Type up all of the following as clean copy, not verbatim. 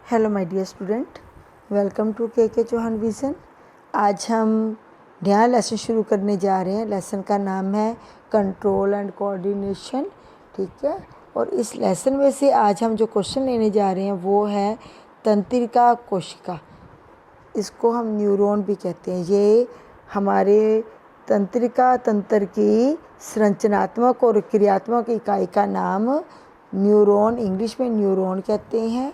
Hello my dear student, welcome to K Chauhan vision. आज हम नया लेसन शुरू करने जा रहे हैं। लेसन का नाम है कंट्रोल एंड कोऑर्डिनेशन। ठीक है, और इस लेसन में से आज हम जो क्वेश्चन लेने जा रहे हैं वो है तंत्रिका कोशिका। इसको हम न्यूरॉन भी कहते हैं। ये हमारे तंत्रिका तंत्र की संरचनात्मक और क्रियात्मक इकाई का नाम न्यूरॉन, इंग्लिश में न्यूरॉन कहते हैं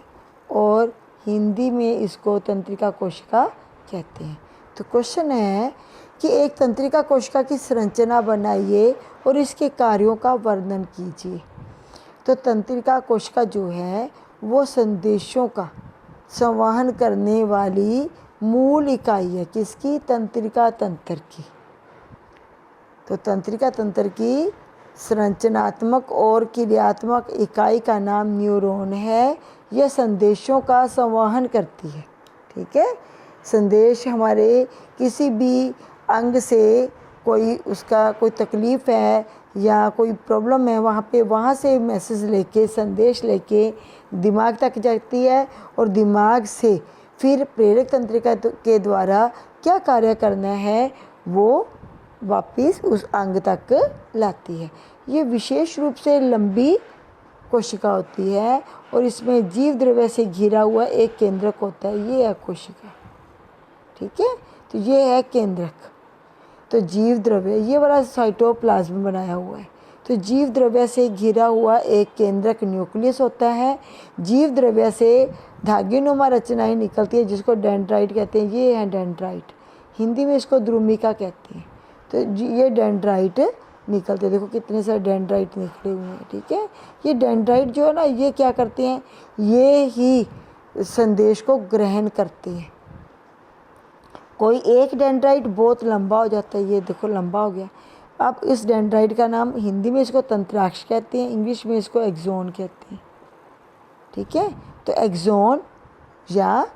और हिंदी में इसको तंत्रिका कोशिका कहते हैं। तो क्वेश्चन है कि एक तंत्रिका कोशिका की संरचना बनाइए और इसके कार्यों का वर्णन कीजिए। तो तंत्रिका कोशिका जो है वो संदेशों का संवहन करने वाली मूल इकाई है। किसकी? तंत्रिका तंत्र की। तो तंत्रिका तंत्र की संरचनात्मक और क्रियात्मक इकाई का नाम न्यूरॉन है। यह संदेशों का संवहन करती है। ठीक है, संदेश हमारे किसी भी अंग से उसका कोई तकलीफ़ है या कोई प्रॉब्लम है, वहाँ से मैसेज लेके, संदेश लेके दिमाग तक जाती है और दिमाग से फिर प्रेरक तंत्रिका के द्वारा क्या कार्य करना है वो वापस उस अंग तक लाती है। ये विशेष रूप से लंबी कोशिका होती है और इसमें जीव द्रव्य से घिरा हुआ एक केंद्रक होता है। ये है कोशिका। ठीक है, तो ये है केंद्रक। तो जीव द्रव्य, ये वाला साइटोप्लाज्म बनाया हुआ है। तो जीव द्रव्य से घिरा हुआ एक केंद्रक न्यूक्लियस होता है। जीव द्रव्य से धागेनुमा रचनाएं निकलती है जिसको डेंड्राइट कहते हैं। ये है डेंड्राइट, हिंदी में इसको द्रुमिका कहते हैं। तो ये डेंड्राइट निकलते, देखो कितने सारे डेंड्राइट निकले हुए हैं। ठीक है, ये डेंड्राइट जो है ना, ये क्या करते हैं, ये ही संदेश को ग्रहण करते हैं। कोई एक डेंड्राइट बहुत लंबा हो जाता है, ये देखो लंबा हो गया। अब इस डेंड्राइट का नाम हिंदी में इसको तंत्राक्ष कहते हैं, इंग्लिश में इसको एक्सोन कहते हैं। ठीक है, तो एक्सोन या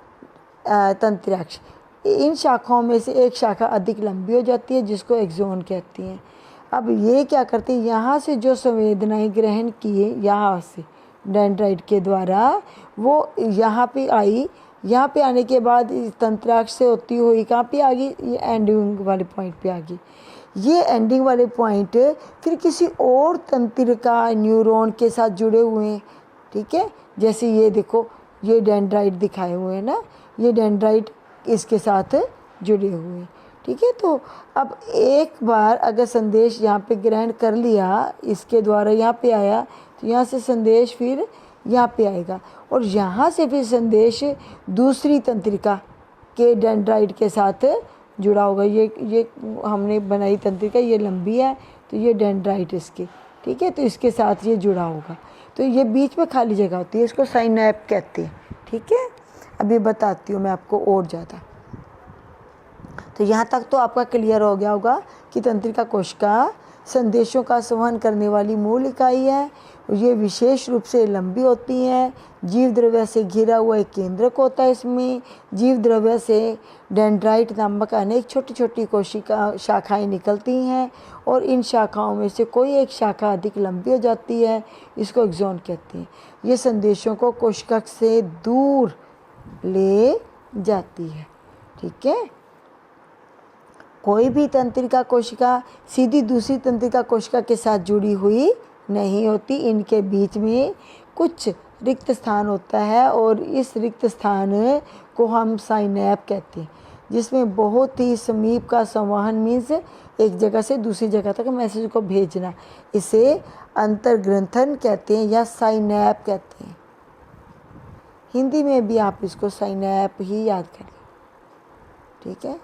तंत्राक्ष, इन शाखाओं में से एक शाखा अधिक लंबी हो जाती है जिसको एक्सोन कहती हैं। अब ये क्या करते हैं, यहाँ से जो संवेदनाएं ग्रहण किए यहाँ से डेंड्राइट के द्वारा, वो यहाँ पे आई। यहाँ पे आने के बाद तंत्राक्ष से होती हुई कहाँ पे आ गई, ये एंडिंग वाले पॉइंट पे आ गई। ये एंडिंग वाले पॉइंट फिर किसी और तंत्रिका न्यूरॉन के साथ जुड़े हुए हैं। ठीक है, जैसे ये देखो, ये डेंड्राइट दिखाए हुए हैं ना, ये डेंड्राइट इसके साथ जुड़े हुए हैं। ठीक है, तो अब एक बार अगर संदेश यहाँ पे ग्रहण कर लिया, इसके द्वारा यहाँ पे आया, तो यहाँ से संदेश फिर यहाँ पे आएगा और यहाँ से फिर संदेश दूसरी तंत्रिका के डेंड्राइट के साथ जुड़ा होगा। ये हमने बनाई तंत्रिका, ये लंबी है तो ये डेंड्राइट इसकी। ठीक है, तो इसके साथ ये जुड़ा होगा। तो ये बीच में खाली जगह होती है, इसको साइनैप कहते हैं। ठीक है, अभी बताती हूँ मैं आपको और ज़्यादा। तो यहाँ तक तो आपका क्लियर हो गया होगा कि तंत्रिका कोशिका संदेशों का संवहन करने वाली मूल इकाई है। ये विशेष रूप से लंबी होती हैं। जीव द्रव्य से घिरा हुआ एक केंद्रक होता है। इसमें जीव द्रव्य से डेंड्राइट नामक अनेक छोटी छोटी कोशिका शाखाएं निकलती हैं और इन शाखाओं में से कोई एक शाखा अधिक लंबी हो जाती है, इसको एक्सोन कहते हैं। ये संदेशों को कोशिका से दूर ले जाती है। ठीक है, कोई भी तंत्रिका कोशिका सीधी दूसरी तंत्रिका कोशिका के साथ जुड़ी हुई नहीं होती। इनके बीच में कुछ रिक्त स्थान होता है और इस रिक्त स्थान को हम साइनैप कहते हैं, जिसमें बहुत ही समीप का संवहन मीन्स एक जगह से दूसरी जगह तक मैसेज को भेजना, इसे अंतर्ग्रंथन कहते हैं या साइनैप कहते हैं। हिंदी में भी आप इसको साइनैप ही याद करें। ठीक है,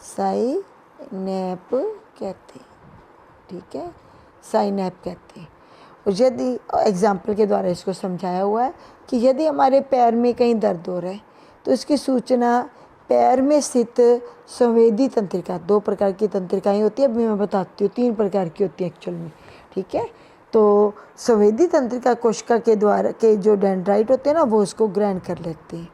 साइनैप कहते हैं। ठीक है, साइनैप कहते हैं। और यदि एग्जाम्पल के द्वारा इसको समझाया हुआ है कि यदि हमारे पैर में कहीं दर्द हो रहा है तो इसकी सूचना पैर में स्थित संवेदी तंत्रिका, 2 प्रकार की तंत्रिकाएं होती है, अभी मैं बताती हूँ, 3 प्रकार की होती है एक्चुअल में। ठीक है, तो संवेदी तंत्रिका कोशिका के द्वारा के जो डेंड्राइट होते हैं ना, वो उसको ग्रहण कर लेते हैं।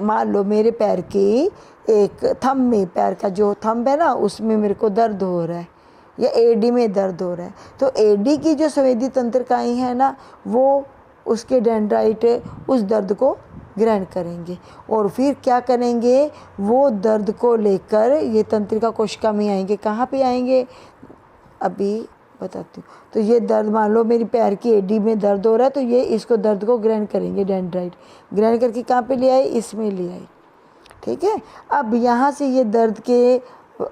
मान लो मेरे पैर की एक थंब में, पैर का जो थंब है ना, उसमें मेरे को दर्द हो रहा है या एडी में दर्द हो रहा है, तो एडी की जो संवेदी तंत्रिकाएं हैं ना, वो उसके डेंड्राइट उस दर्द को ग्रहण करेंगे और फिर क्या करेंगे, वो दर्द को लेकर ये तंत्रिका कोशिका में आएंगे। कहाँ पे आएंगे अभी बताती हूँ। तो ये दर्द, मान लो मेरी पैर की एडी में दर्द हो रहा है, तो ये इसको दर्द को ग्रहण करेंगे, डेंड्राइट ग्रहण करके कहाँ पे ले आई, इसमें ले आई। ठीक है, अब यहाँ से ये दर्द के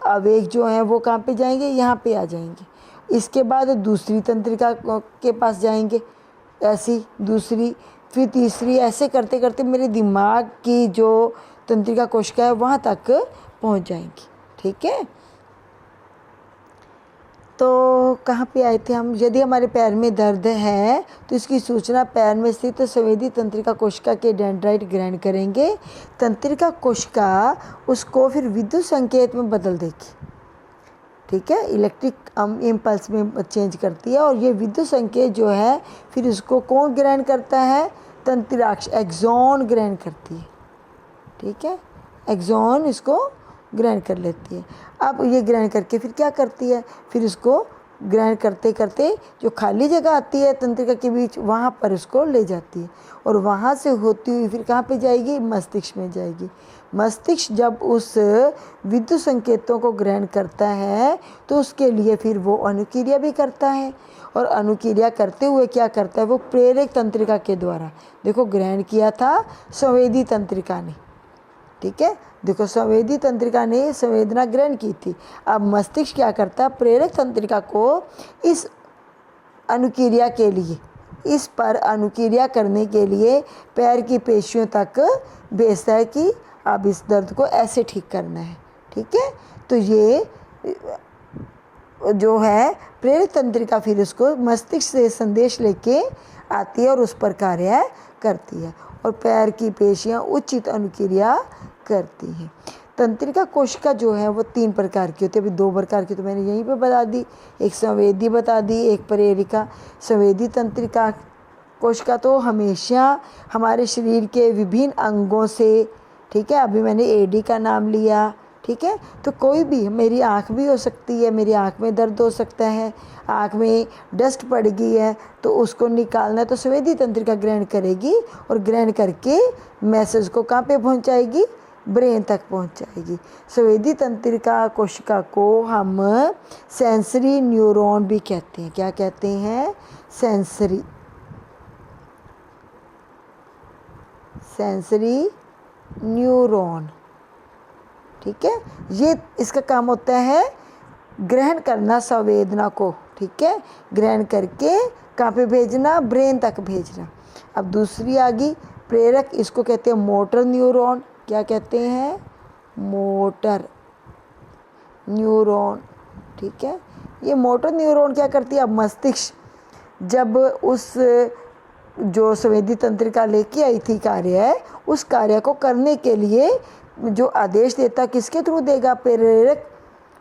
आवेग जो हैं वो कहाँ पे जाएंगे, यहाँ पे आ जाएंगे। इसके बाद दूसरी तंत्रिका के पास जाएंगे, ऐसी दूसरी, फिर तीसरी, ऐसे करते करते मेरे दिमाग की जो तंत्रिका कोशिका है वहाँ तक पहुँच जाएंगी। ठीक है, तो कहाँ पे आए थे हम। यदि हमारे पैर में दर्द है तो इसकी सूचना पैर में स्थित संवेदी तंत्रिका कोशिका के डेंड्राइट ग्रहण करेंगे। तंत्रिका कोशिका उसको फिर विद्युत संकेत में बदल देगी। ठीक है, इलेक्ट्रिक इम्पल्स में चेंज करती है और ये विद्युत संकेत जो है फिर उसको कौन ग्रहण करता है, तंत्रिकाक्ष एक्सॉन ग्रहण करती है। ठीक है, एक्सॉन इसको ग्रहण कर लेती है। अब ये ग्रहण करके फिर क्या करती है, फिर उसको ग्रहण करते करते जो खाली जगह आती है तंत्रिका के बीच, वहाँ पर उसको ले जाती है और वहाँ से होती हुई फिर कहाँ पे जाएगी, मस्तिष्क में जाएगी। मस्तिष्क जब उस विद्युत संकेतों को ग्रहण करता है तो उसके लिए फिर वो अनुक्रिया भी करता है और अनुक्रिया करते हुए क्या करता है, वो प्रेरक तंत्रिका के द्वारा, देखो ग्रहण किया था संवेदी तंत्रिका ने। ठीक है, देखो संवेदी तंत्रिका ने संवेदना ग्रहण की थी। अब मस्तिष्क क्या करता है, प्रेरक तंत्रिका को इस अनुक्रिया के लिए, इस पर अनुक्रिया करने के लिए पैर की पेशियों तक भेजता है कि अब इस दर्द को ऐसे ठीक करना है। ठीक है, तो ये जो है प्रेरक तंत्रिका फिर उसको मस्तिष्क से संदेश लेके आती है और उस पर कार्य करती है और पैर की पेशियाँ उचित अनुक्रिया करती हैं। तंत्रिका कोशिका जो है वो 3 प्रकार की होती है। अभी 2 प्रकार की तो मैंने यहीं पे बता दी, एक संवेदी बता दी, एक प्रेरिका। संवेदी तंत्रिका कोशिका तो हमेशा हमारे शरीर के विभिन्न अंगों से, ठीक है, अभी मैंने एडी का नाम लिया। ठीक है, तो कोई भी, मेरी आँख भी हो सकती है, मेरी आँख में दर्द हो सकता है, आँख में डस्ट पड़ गई है तो उसको निकालना है तो संवेदी तंत्रिका ग्रहण करेगी और ग्रहण करके मैसेज को कहाँ पे पहुँचाएगी, ब्रेन तक पहुँचाएगी। संवेदी तंत्रिका कोशिका को हम सेंसरी न्यूरॉन भी कहते हैं। क्या कहते हैं, सेंसरी न्यूरॉन। ठीक है, ये इसका काम होता है ग्रहण करना संवेदना को। ठीक है, ग्रहण करके कहाँ पे भेजना, ब्रेन तक भेजना। अब दूसरी आ गई प्रेरक, इसको कहते हैं मोटर न्यूरॉन। क्या कहते हैं, मोटर न्यूरॉन। ठीक है, ये मोटर न्यूरॉन क्या करती है, अब मस्तिष्क जब उस जो संवेदी तंत्रिका लेके आई थी कार्य है, उस कार्य को करने के लिए जो आदेश देता किसके थ्रू देगा, प्रेरक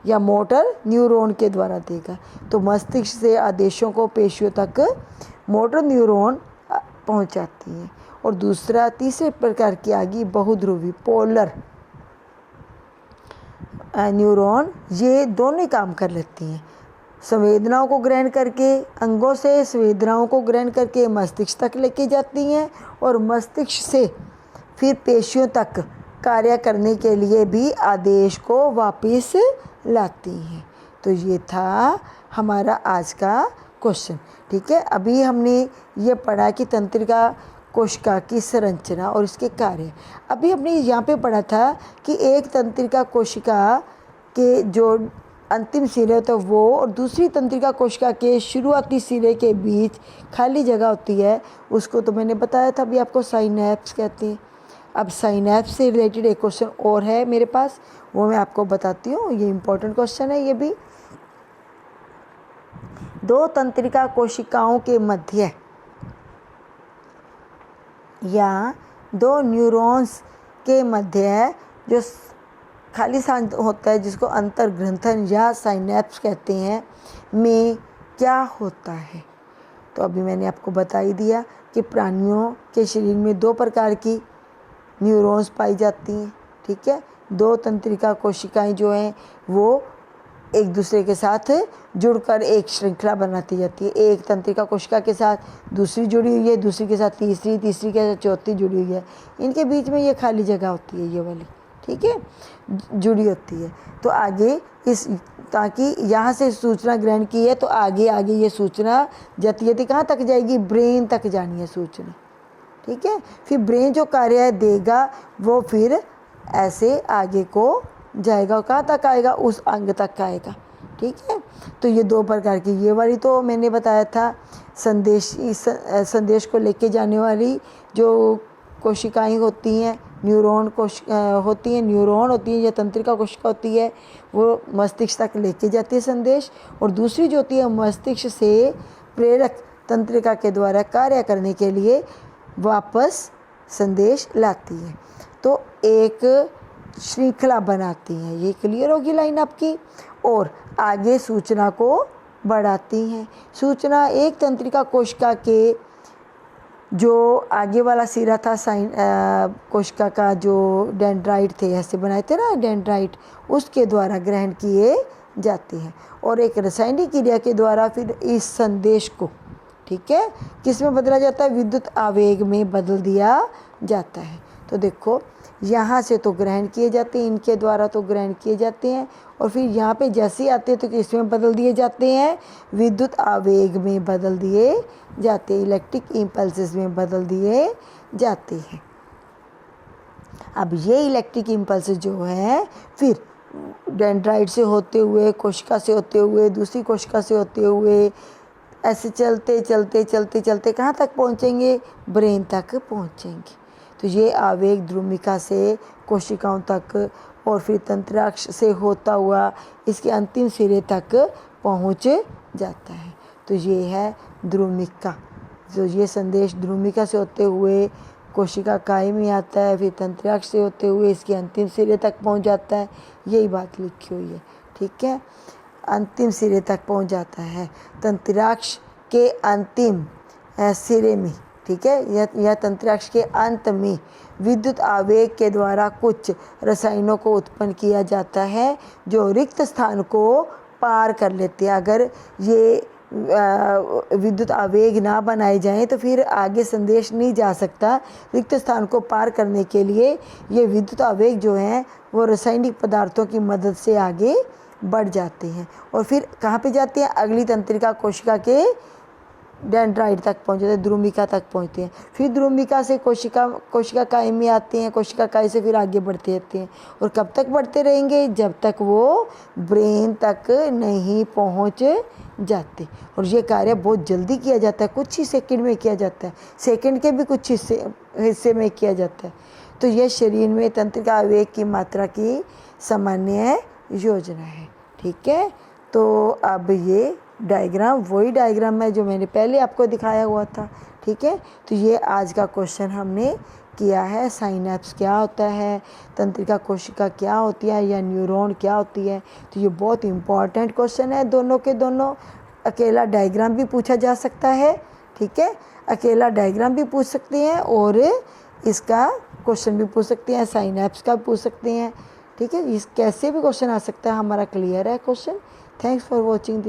या मोटर न्यूरॉन के द्वारा देगा। तो मस्तिष्क से आदेशों को पेशियों तक मोटर न्यूरॉन पहुंचाती है। और दूसरा, तीसरे प्रकार की आ गई बहुध्रुवी पोलर न्यूरॉन। ये दोनों काम कर लेती हैं, संवेदनाओं को ग्रहण करके अंगों से संवेदनाओं को ग्रहण करके मस्तिष्क तक लेके जाती हैं और मस्तिष्क से फिर पेशियों तक कार्य करने के लिए भी आदेश को वापस लाती हैं। तो ये था हमारा आज का क्वेश्चन। ठीक है, अभी हमने ये पढ़ा कि तंत्रिका कोशिका की संरचना और इसके कार्य। अभी हमने यहाँ पे पढ़ा था कि एक तंत्रिका कोशिका के जो अंतिम सिरे होता है वो और दूसरी तंत्रिका कोशिका के शुरुआती सिरे के बीच खाली जगह होती है, उसको तो मैंने बताया था, अभी आपको साइनैप्स कहते हैं। अब साइनैप्स से रिलेटेड एक क्वेश्चन और है मेरे पास, वो मैं आपको बताती हूँ। ये इम्पोर्टेंट क्वेश्चन है। ये भी 2 तंत्रिका कोशिकाओं के मध्य या 2 न्यूरॉन्स के मध्य जो खाली स्थान होता है, जिसको अंतर्ग्रंथन या साइनैप्स कहते हैं, में क्या होता है। तो अभी मैंने आपको बता ही दिया कि प्राणियों के शरीर में 2 प्रकार की न्यूरॉन्स पाई जाती हैं। ठीक है, 2 तंत्रिका कोशिकाएं जो हैं वो एक दूसरे के साथ जुड़कर एक श्रृंखला बनाती जाती है। एक तंत्रिका कोशिका के साथ दूसरी जुड़ी हुई है, दूसरी के साथ तीसरी, तीसरी के साथ चौथी जुड़ी हुई है। इनके बीच में ये खाली जगह होती है, ये वाली, ठीक है, जुड़ी होती है। तो आगे इस, ताकि यहाँ से सूचना ग्रहण की है तो आगे आगे ये सूचना जाती जाती कहाँ तक जाएगी, ब्रेन तक जानी है सूचना, ठीक है। फिर ब्रेन जो कार्य देगा वो फिर ऐसे आगे को जाएगा, कहाँ तक आएगा, उस अंग तक आएगा, ठीक है। तो ये दो प्रकार की, ये वाली तो मैंने बताया था संदेश को लेके जाने वाली जो कोशिकाएं होती हैं, न्यूरॉन होती हैं, न्यूरॉन होती है या तंत्रिका कोशिका होती है, वो मस्तिष्क तक लेके जाती है संदेश। और दूसरी जो होती है मस्तिष्क से प्रेरक तंत्रिका के द्वारा कार्य करने के लिए वापस संदेश लाती है। तो एक श्रृंखला बनाती हैं। ये क्लियर होगी लाइन आपकी। और आगे सूचना को बढ़ाती हैं। सूचना एक तंत्रिका कोशिका के जो आगे वाला सिरा था कोशिका का, जो डेंड्राइट थे, ऐसे बनाए थे ना डेंड्राइट, उसके द्वारा ग्रहण किए जाते हैं। और एक रासायनिक क्रिया के द्वारा फिर इस संदेश को, ठीक है, किस में बदला जाता है, विद्युत आवेग में बदल दिया जाता है। तो देखो यहाँ से तो ग्रहण किए जाते हैं, इनके द्वारा तो ग्रहण किए जाते हैं, और फिर यहाँ पे जैसे ही आते हैं तो किस में बदल दिए जाते हैं, विद्युत आवेग में बदल दिए जाते हैं, इलेक्ट्रिक इम्पल्सेस में बदल दिए जाते हैं। अब ये इलेक्ट्रिक इम्पल्सेस जो हैं फिर डेंड्राइट से होते हुए, कोशिका से होते हुए, दूसरी कोशिका से होते हुए, ऐसे चलते चलते चलते चलते कहाँ तक पहुँचेंगे, ब्रेन तक पहुँचेंगे। तो ये आवेग द्रुमिका से कोशिकाओं तक और फिर तंत्राक्ष से होता हुआ इसके अंतिम सिरे तक पहुँच जाता है। तो ये है द्रुमिका। तो ये संदेश द्रुमिका से होते हुए कोशिका काय में आता है, फिर तंत्राक्ष से होते हुए इसके अंतिम सिरे तक पहुँच जाता है। यही बात लिखी हुई है, ठीक है, अंतिम सिरे तक पहुँच जाता है, तंत्राक्ष के अंतिम सिरे में, ठीक है। यह तंत्राक्ष के अंत में विद्युत आवेग के द्वारा कुछ रसायनों को उत्पन्न किया जाता है जो रिक्त स्थान को पार कर लेते हैं। अगर ये विद्युत आवेग ना बनाए जाएं तो फिर आगे संदेश नहीं जा सकता। रिक्त स्थान को पार करने के लिए ये विद्युत आवेग जो हैं वो रासायनिक पदार्थों की मदद से आगे बढ़ जाते हैं और फिर कहाँ पे जाते हैं, अगली तंत्रिका कोशिका के डेंड्राइट तक पहुँच जाते हैं, द्रुमिका तक पहुँचते हैं। फिर द्रुमिका से कोशिका काय में आते हैं, कोशिका काय से फिर आगे बढ़ते रहते हैं। और कब तक बढ़ते रहेंगे, जब तक वो ब्रेन तक नहीं पहुँच जाते। और ये कार्य बहुत जल्दी किया जाता है, कुछ ही सेकंड में किया जाता है, सेकंड के भी कुछ हिस्से में किया जाता है। तो यह शरीर में तंत्रिका आवेग की मात्रा की सामान्य योजना है, ठीक है। तो अब ये डायग्राम वही डायग्राम है जो मैंने पहले आपको दिखाया हुआ था, ठीक है। तो ये आज का क्वेश्चन हमने किया है, साइनेप्स क्या होता है, तंत्रिका कोशिका क्या होती है या न्यूरॉन क्या होती है। तो ये बहुत इम्पॉर्टेंट क्वेश्चन है, दोनों के दोनों। अकेला डायग्राम भी पूछा जा सकता है, ठीक है, अकेला डायग्राम भी पूछ सकते हैं और इसका क्वेश्चन भी पूछ सकते हैं, साइनेप्स का पूछ सकते हैं, ठीक है। इस कैसे भी क्वेश्चन आ सकता है, हमारा क्लियर है question. Thanks for watching this.